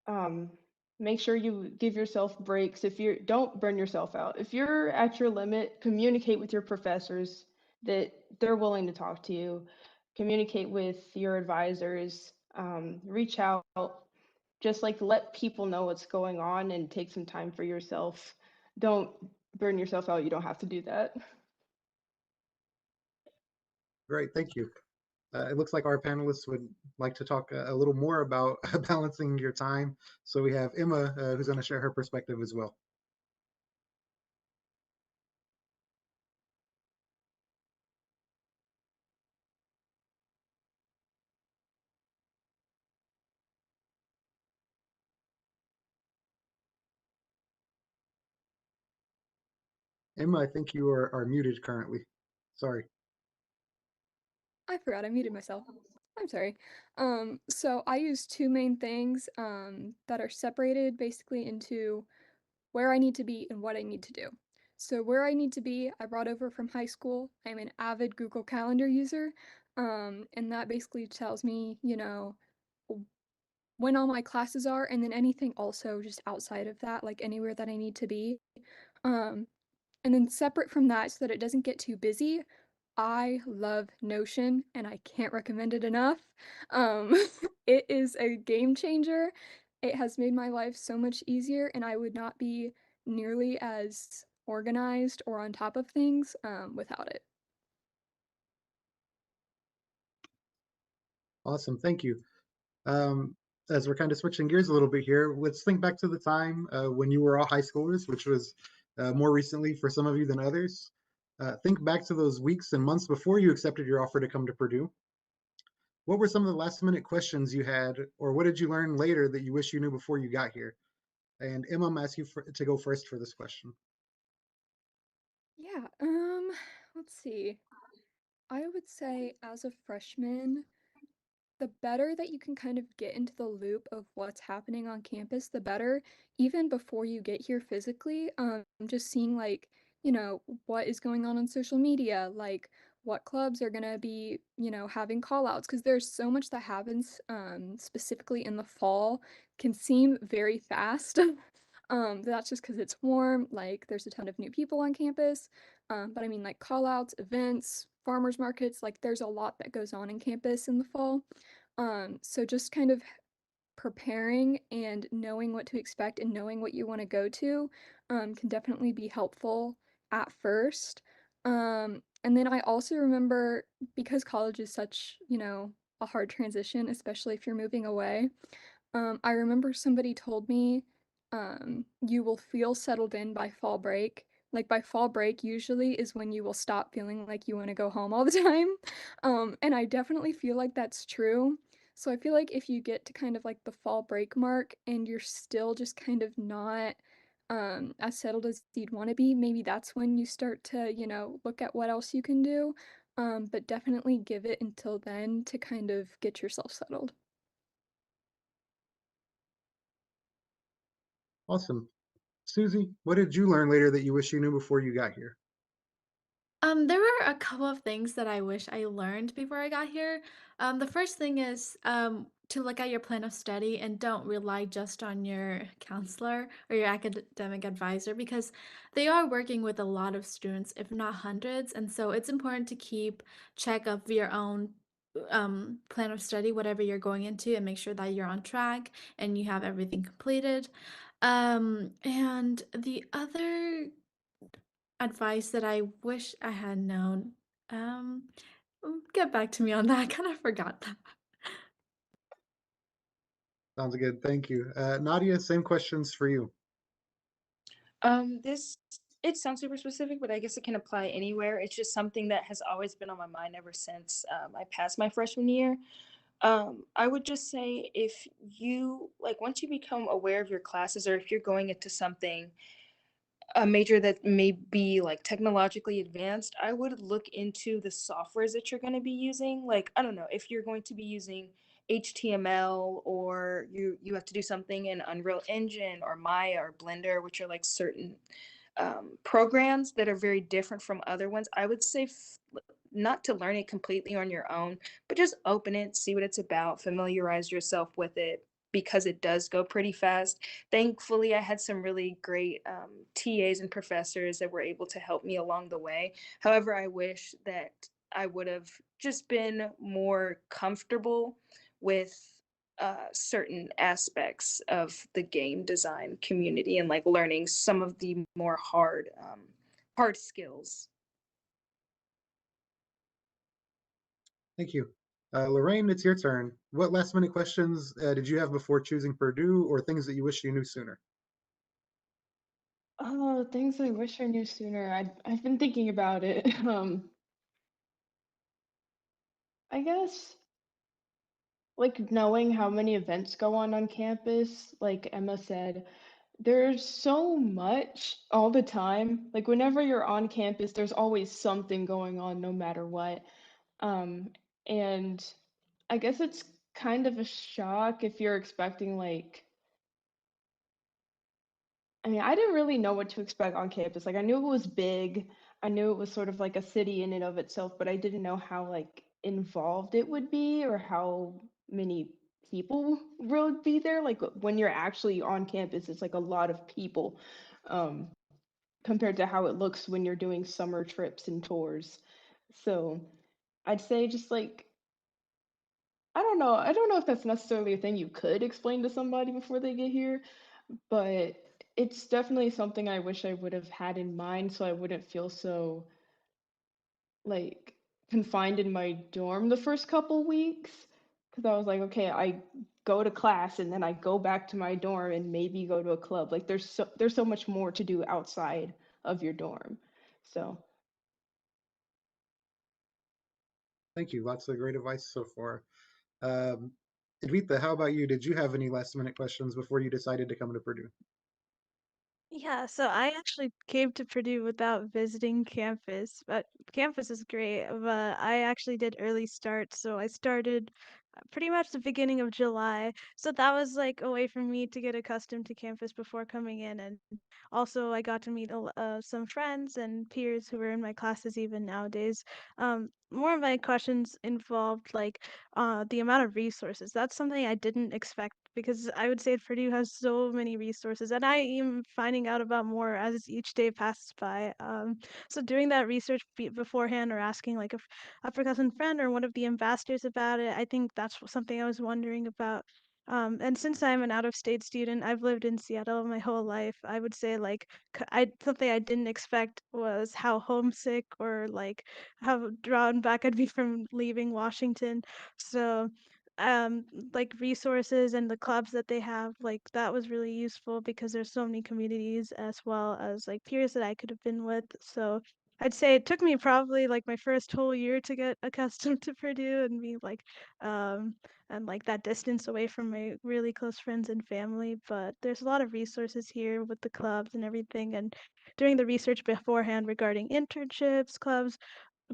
um, make sure you give yourself breaks. If you don't burn yourself out, if you're at your limit, communicate with your professors that they're willing to talk to you. Communicate with your advisors. Reach out. Just like let people know what's going on and take some time for yourself. Don't burn yourself out. You don't have to do that. Great, thank you. It looks like our panelists would like to talk a little more about balancing your time. So we have Emma, who's going to share her perspective as well. Emma, I think you are muted currently. Sorry. I forgot I muted myself. I'm sorry. So I use two main things that are separated basically into where I need to be and what I need to do. So where I need to be, I brought over from high school. I'm an avid Google Calendar user, and that basically tells me, when all my classes are, and then anything also just outside of that, like anywhere that I need to be. Um, and then separate from that, so that it doesn't get too busy, I love Notion and I can't recommend it enough. Um, it is a game changer. It has made my life so much easier, and I would not be nearly as organized or on top of things without it. Awesome, thank you. Um, as we're kind of switching gears a little bit here, let's think back to the time when you were all high schoolers, which was more recently for some of you than others. Think back to those weeks and months before you accepted your offer to come to Purdue. What were some of the last minute questions you had, or what did you learn later that you wish you knew before you got here? And Emma, I'm asking you to go first for this question. Yeah, let's see. I would say as a freshman, the better that you can kind of get into the loop of what's happening on campus, the better, even before you get here physically. Just seeing like, what is going on social media, like what clubs are gonna be, having call outs, because there's so much that happens specifically in the fall, can seem very fast. That's just because it's warm, like there's a ton of new people on campus. But I mean like call outs, events, farmers markets, like there's a lot that goes on in campus in the fall. So just kind of preparing and knowing what to expect and knowing what you want to go to can definitely be helpful at first. And then I also remember, because college is such, a hard transition, especially if you're moving away. I remember somebody told me, you will feel settled in by fall break. Like by fall break, usually is when you will stop feeling like you want to go home all the time. And I definitely feel like that's true. So I feel like if you get to kind of like the fall break mark and you're still just kind of not as settled as you'd want to be, maybe that's when you start to, look at what else you can do. But definitely give it until then to kind of get yourself settled. Awesome. Suzy, what did you learn later that you wish you knew before you got here? There were a couple of things that I wish I learned before I got here. The first thing is, to look at your plan of study and don't rely just on your counselor or your academic advisor, because they are working with a lot of students, if not hundreds. And so it's important to keep check of your own plan of study, whatever you're going into, and make sure that you're on track and you have everything completed. And the other advice that I wish I had known, um, get back to me on that. I kind of forgot that. Sounds good. Thank you. Nadia, same questions for you. This it sounds super specific, but I guess it can apply anywhere. It's just something that has always been on my mind ever since I passed my freshman year. I would just say if you like once you become aware of your classes, or if you're going into something a major that may be like technologically advanced, I would look into the softwares that you're going to be using. Like, I don't know, if you're going to be using HTML, or you have to do something in Unreal Engine or Maya or Blender, which are like certain programs that are very different from other ones. I would say not to learn it completely on your own, but just open it, see what it's about, familiarize yourself with it, because it does go pretty fast. Thankfully, I had some really great TAs and professors that were able to help me along the way. However, I wish that I would have just been more comfortable with certain aspects of the game design community, and like learning some of the more hard skills. Thank you. Lorraine, it's your turn. What last minute questions did you have before choosing Purdue, or things that you wish you knew sooner? Oh, things I wish I knew sooner. I've been thinking about it. I guess like knowing how many events go on campus, like Emma said, there's so much all the time. Like whenever you're on campus, there's always something going on no matter what. Um, and I guess it's kind of a shock if you're expecting like I mean, I didn't really know what to expect on campus. Like I knew it was big. I knew it was sort of like a city in and of itself, but I didn't know how like involved it would be or how many people would be there. Like when you're actually on campus, it's like a lot of people um, compared to how it looks when you're doing summer trips and tours. So I'd say just like I don't know. I don't know if that's necessarily a thing you could explain to somebody before they get here, but it's definitely something I wish I would have had in mind so I wouldn't feel so like confined in my dorm the first couple weeks. Because I was like, okay, I go to class and then I go back to my dorm and maybe go to a club. Like there's so much more to do outside of your dorm. So Thank you. Lots of great advice so far. Um, Adhvitha, how about you? Did you have any last minute questions before you decided to come to Purdue? Yeah, so I actually came to Purdue without visiting campus, but campus is great. But I actually did early start, so I started pretty much the beginning of July. So that was like a way for me to get accustomed to campus before coming in, and also I got to meet some friends and peers who were in my classes even nowadays. More of my questions involved like the amount of resources. That's something I didn't expect because I would say Purdue has so many resources, and I am finding out about more as each day passes by. So doing that research beforehand or asking like a forgotten friend or one of the ambassadors about it, I think that's something I was wondering about. And since I'm an out-of-state student, I've lived in Seattle my whole life. I would say like something I didn't expect was how homesick or like how drawn back I'd be from leaving Washington. So um like resources and the clubs that they have, like that was really useful because there's so many communities as well as like peers that I could have been with. So I'd say it took me probably like my first whole year to get accustomed to Purdue and be like um and like that distance away from my really close friends and family. But there's a lot of resources here with the clubs and everything, and doing the research beforehand regarding internships, clubs,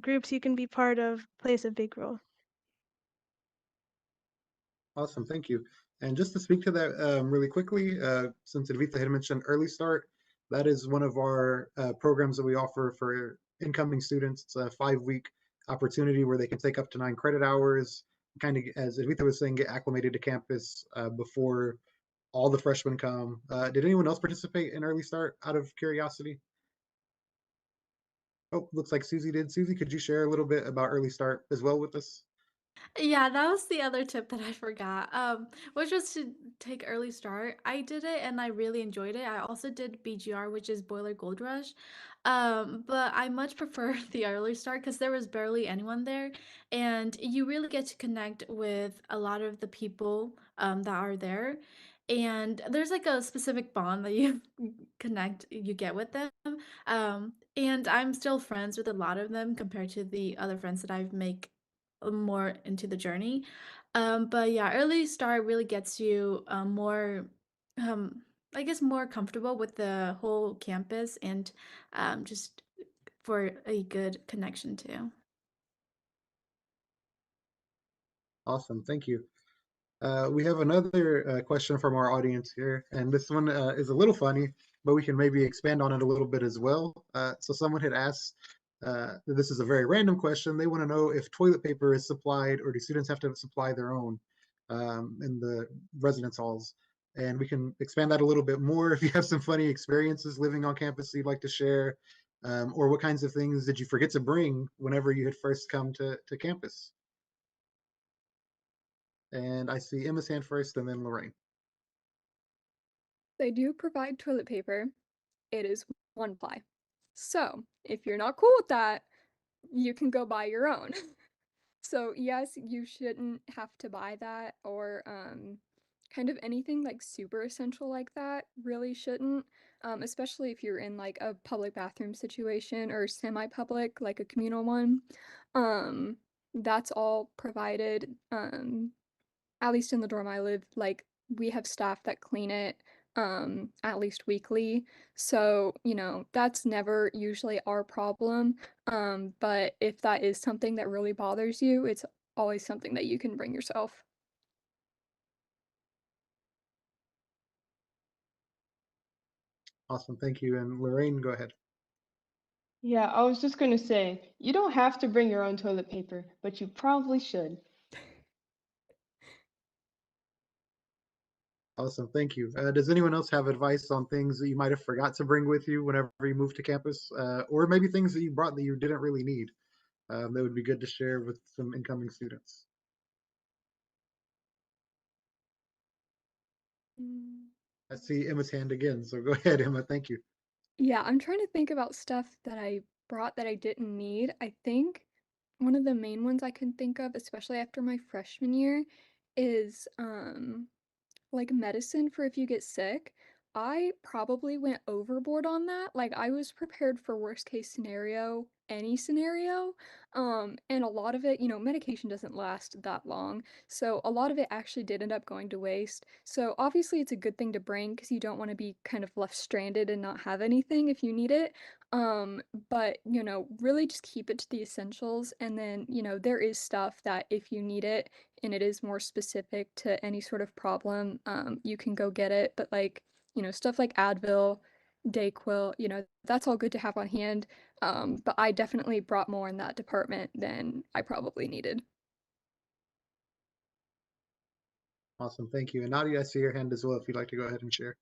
groups you can be part of plays a big role. Awesome, thank you. And just to speak to that really quickly, since Adhvitha had mentioned Early Start, that is one of our programs that we offer for incoming students. It's a 5-week opportunity where they can take up to 9 credit hours kind of, as Adhvitha was saying, get acclimated to campus before all the freshmen come. Did anyone else participate in Early Start out of curiosity? Oh, looks like Suzy did. Suzy, could you share a little bit about Early Start as well with us? Yeah, that was the other tip that I forgot, which was to take early start. I did it and I really enjoyed it. I also did BGR, which is Boiler Gold Rush. But I much prefer the early start because there was barely anyone there, and you really get to connect with a lot of the people that are there. And there's like a specific bond that you you get with them. And I'm still friends with a lot of them compared to the other friends that I've make more into the journey. But yeah, early start really gets you more, um, I guess, more comfortable with the whole campus and just for a good connection too. Awesome, thank you. We have another question from our audience here, and this one is a little funny, but we can maybe expand on it a little bit as well. So someone had asked, this is a very random question. They want to know if toilet paper is supplied or do students have to supply their own in the residence halls? And we can expand that a little bit more if you have some funny experiences living on campus you'd like to share, or what kinds of things did you forget to bring whenever you had first come to campus? And I see Emma's hand first and then Lorraine. They do provide toilet paper. It is one ply. So, if you're not cool with that, you can go buy your own. So, yes, you shouldn't have to buy that or kind of anything like super essential like that really shouldn't, especially if you're in like a public bathroom situation or semi-public like a communal one. Um that's all provided. At least in the dorm I live, like we have staff that clean it at least weekly. So, that's never usually our problem. But if that is something that really bothers you, it's always something that you can bring yourself. Awesome, thank you. And Lorraine, go ahead. Yeah, I was just gonna say, you don't have to bring your own toilet paper, but you probably should. Awesome, thank you. Does anyone else have advice on things that you might have forgot to bring with you whenever you moved to campus? Or maybe things that you brought that you didn't really need that would be good to share with some incoming students? Mm. I see Emma's hand again, so go ahead, Emma. Thank you. Yeah, I'm trying to think about stuff that I brought that I didn't need. I think one of the main ones I can think of, especially after my freshman year, is like medicine for if you get sick. I probably went overboard on that. Like I was prepared for worst case scenario, any scenario. And a lot of it, medication doesn't last that long. So a lot of it actually did end up going to waste. So obviously it's a good thing to bring because you don't want to be kind of left stranded and not have anything if you need it. But really just keep it to the essentials. And then, there is stuff that if you need it, and it is more specific to any sort of problem, you can go get it. But like, stuff like Advil, Dayquil, that's all good to have on hand. But I definitely brought more in that department than I probably needed. Awesome, thank you. And Nadia, I see your hand as well if you'd like to go ahead and share.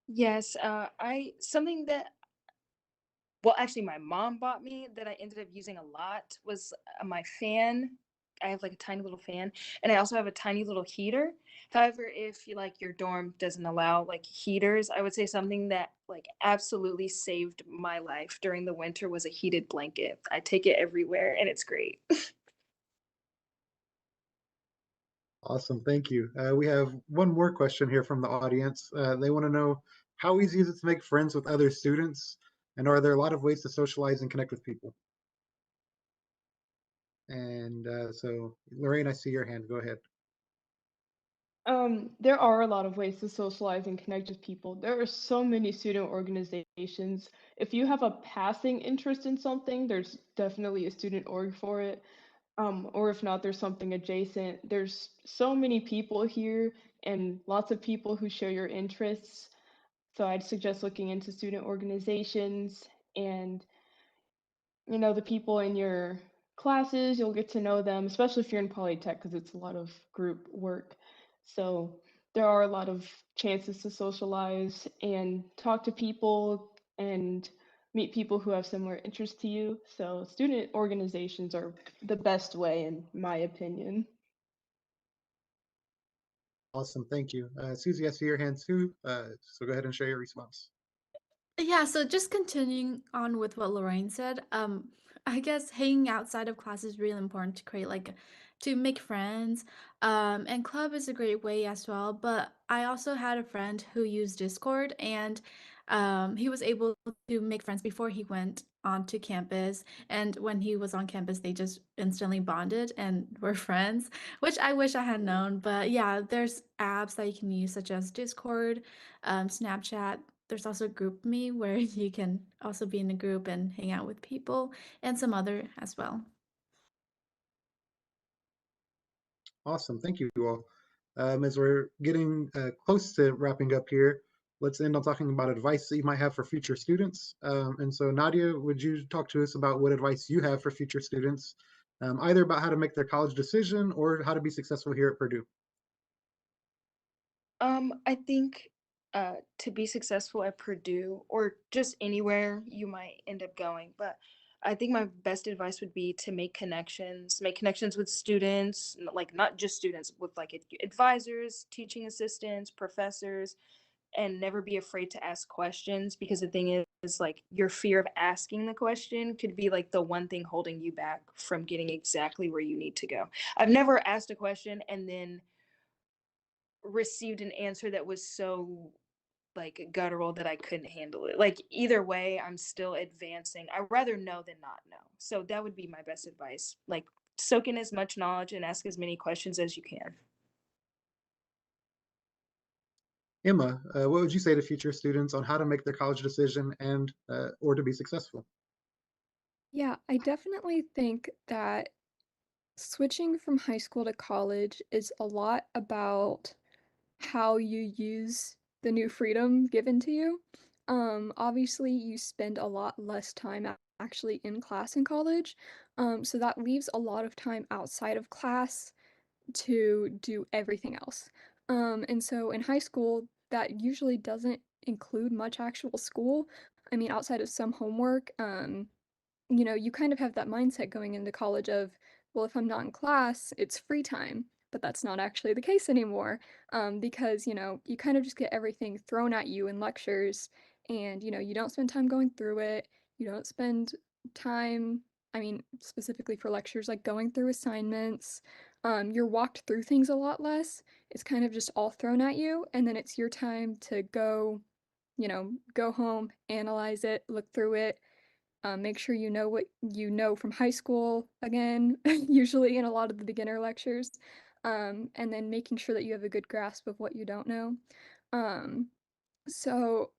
Yes, I something that well, actually, my mom bought me that I ended up using a lot was my fan. I have like a tiny little fan, and I also have a tiny little heater. However, if you like your dorm doesn't allow like heaters, I would say something that like absolutely saved my life during the winter was a heated blanket. I take it everywhere, and it's great. Awesome, thank you. We have one more question here from the audience. They want to know, how easy is it to make friends with other students? And are there a lot of ways to socialize and connect with people? And so, Lorraine, I see your hand. Go ahead. There are a lot of ways to socialize and connect with people. There are so many student organizations. If you have a passing interest in something, there's definitely a student org for it. Or if not, there's something adjacent. There's so many people here and lots of people who share your interests. So I'd suggest looking into student organizations and the people in your classes, you'll get to know them, especially if you're in Polytech, because it's a lot of group work. So there are a lot of chances to socialize and talk to people and meet people who have similar interests to you. So student organizations are the best way, in my opinion. Awesome, thank you. Suzy, I see your hand too, so go ahead and share your response. Yeah, so just continuing on with what Lorraine said, I guess hanging outside of class is really important to create to make friends. And club is a great way as well. But I also had a friend who used Discord, and he was able to make friends before he went onto campus. And when he was on campus, they just instantly bonded and were friends, which I wish I had known. But yeah, there's apps that you can use such as Discord, Snapchat. There's also GroupMe where you can also be in a group and hang out with people, and some other as well. Awesome, thank you all. As we're getting close to wrapping up here, let's end on talking about advice that you might have for future students. And so Nadia, would you talk to us about what advice you have for future students, either about how to make their college decision or how to be successful here at Purdue? I think to be successful at Purdue or just anywhere you might end up going, but I think my best advice would be to make connections with students, like not just students, with like advisors, teaching assistants, professors, and never be afraid to ask questions, because the thing is like your fear of asking the question could be like the one thing holding you back from getting exactly where you need to go. I've never asked a question and then received an answer that was so like guttural that I couldn't handle it. Like either way, I'm still advancing. I'd rather know than not know. So that would be my best advice. Like soak in as much knowledge and ask as many questions as you can. Emma, what would you say to future students on how to make their college decision and or to be successful? Yeah, I definitely think that switching from high school to college is a lot about how you use the new freedom given to you. Obviously, you spend a lot less time actually in class in college, so that leaves a lot of time outside of class to do everything else. And so in high school, that usually doesn't include much actual school. I mean, outside of some homework, you kind of have that mindset going into college of, well, if I'm not in class, it's free time. But that's not actually the case anymore, because, you kind of just get everything thrown at you in lectures, and, you don't spend time going through it. You don't spend time, I mean, specifically for lectures, like going through assignments. You're walked through things a lot less. It's kind of just all thrown at you, and then it's your time to go home, analyze it, look through it, make sure you know what you know from high school again, usually in a lot of the beginner lectures, and then making sure that you have a good grasp of what you don't know. Um, so,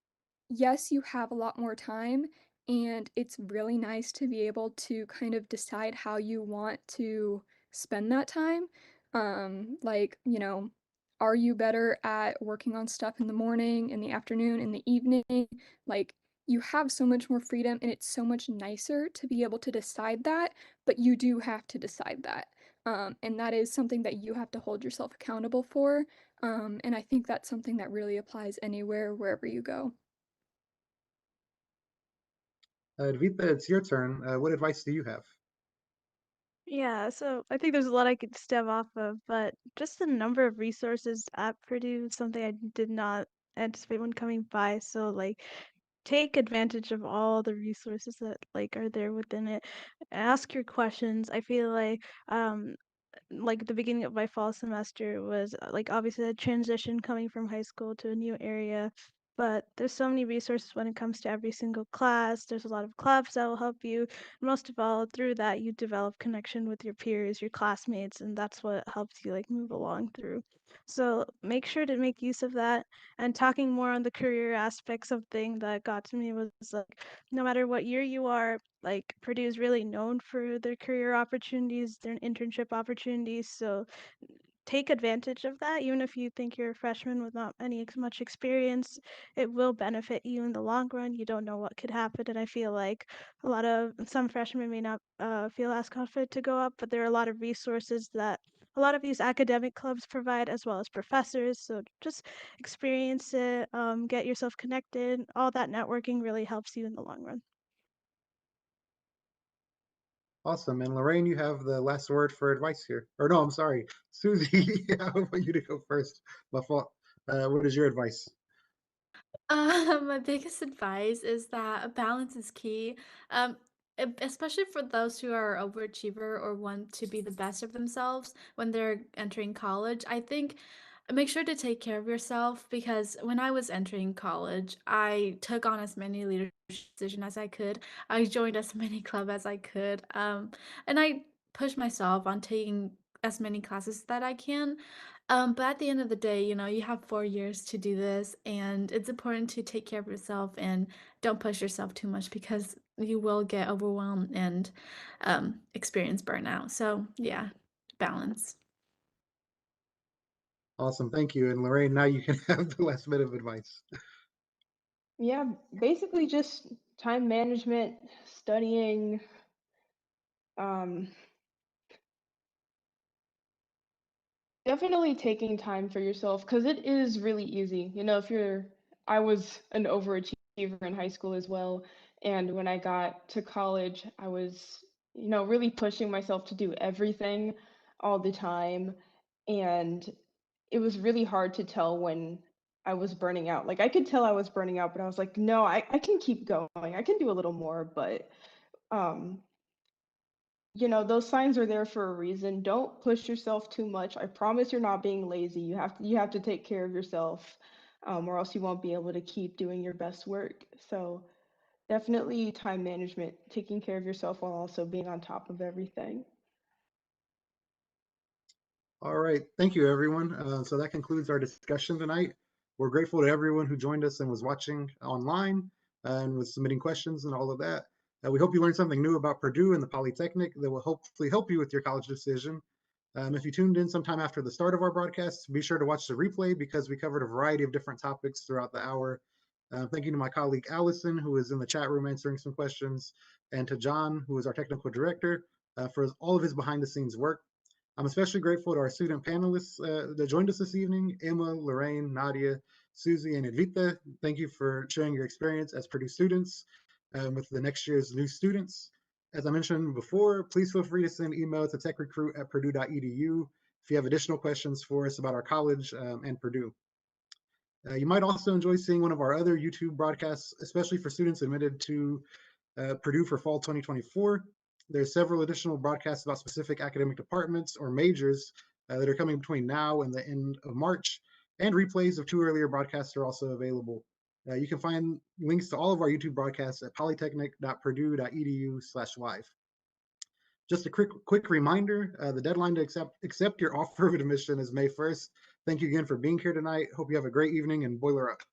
yes, you have a lot more time, and it's really nice to be able to kind of decide how you want to spend that time. Like, are you better at working on stuff in the morning, in the afternoon, in the evening? Like, you have so much more freedom, and it's so much nicer to be able to decide that, but you do have to decide that. And that is something that you have to hold yourself accountable for. And I think that's something that really applies anywhere, wherever you go. Adhvitha, it's your turn. What advice do you have? Yeah, so I think there's a lot I could stem off of, but just the number of resources at Purdue is something I did not anticipate when coming by. So like take advantage of all the resources that like are there within it. Ask your questions. I feel like the beginning of my fall semester was like obviously a transition coming from high school to a new area, but there's so many resources when it comes to every single class. There's a lot of clubs that will help you, and most of all through that you develop connection with your peers, your classmates, and that's what helps you like move along through. So make sure to make use of that. And talking more on the career aspects of thing that got to me was like no matter what year you are, like Purdue is really known for their career opportunities, their internship opportunities. So take advantage of that. Even if you think you're a freshman with not much experience, it will benefit you in the long run. You don't know what could happen, and I feel like some freshmen may not feel as confident to go up, but there are a lot of resources that a lot of these academic clubs provide, as well as professors. So just experience it, get yourself connected. All that networking really helps you in the long run. Awesome. And Lorraine, you have the last word for advice here. Or no, I'm sorry, Suzy. I want you to go first. My fault. What is your advice? My biggest advice is that balance is key. Especially for those who are overachiever or want to be the best of themselves when they're entering college. I think make sure to take care of yourself because when I was entering college, I took on as many leadership positions as I could. I joined as many clubs as I could. And I pushed myself on taking as many classes that I can. But at the end of the day, you have 4 years to do this, and it's important to take care of yourself and don't push yourself too much because you will get overwhelmed and experience burnout. So, yeah, balance. Awesome. Thank you. And Lorraine, now you can have the last bit of advice. Yeah, basically just time management, studying, um, definitely taking time for yourself because it is really easy. I was an overachiever in high school as well. And when I got to college, I was, really pushing myself to do everything all the time. And it was really hard to tell when I was burning out. Like I could tell I was burning out, but I was like, no, I can keep going. I can do a little more, but um, those signs are there for a reason. Don't push yourself too much. I promise you're not being lazy. You have to take care of yourself, or else you won't be able to keep doing your best work. So definitely time management, taking care of yourself while also being on top of everything. All right. Thank you, everyone. So that concludes our discussion tonight. We're grateful to everyone who joined us and was watching online and was submitting questions and all of that. We hope you learned something new about Purdue and the Polytechnic that will hopefully help you with your college decision. If you tuned in sometime after the start of our broadcast, be sure to watch the replay because we covered a variety of different topics throughout the hour. Thank you to my colleague Allison, who is in the chat room answering some questions, and to John, who is our technical director, for all of his behind the scenes work. I'm especially grateful to our student panelists that joined us this evening, Emma, Lorraine, Nadia, Suzy, and Adhvitha. Thank you for sharing your experience as Purdue students with the next year's new students. As I mentioned before, please feel free to send email to techrecruit@purdue.edu if you have additional questions for us about our college and Purdue. You might also enjoy seeing one of our other YouTube broadcasts, especially for students admitted to Purdue for fall 2024. There's several additional broadcasts about specific academic departments or majors that are coming between now and the end of March, and replays of 2 earlier broadcasts are also available. You can find links to all of our YouTube broadcasts at polytechnic.purdue.edu/live. Just a quick reminder, the deadline to accept your offer of admission is May 1st. Thank you again for being here tonight. Hope you have a great evening and boiler up.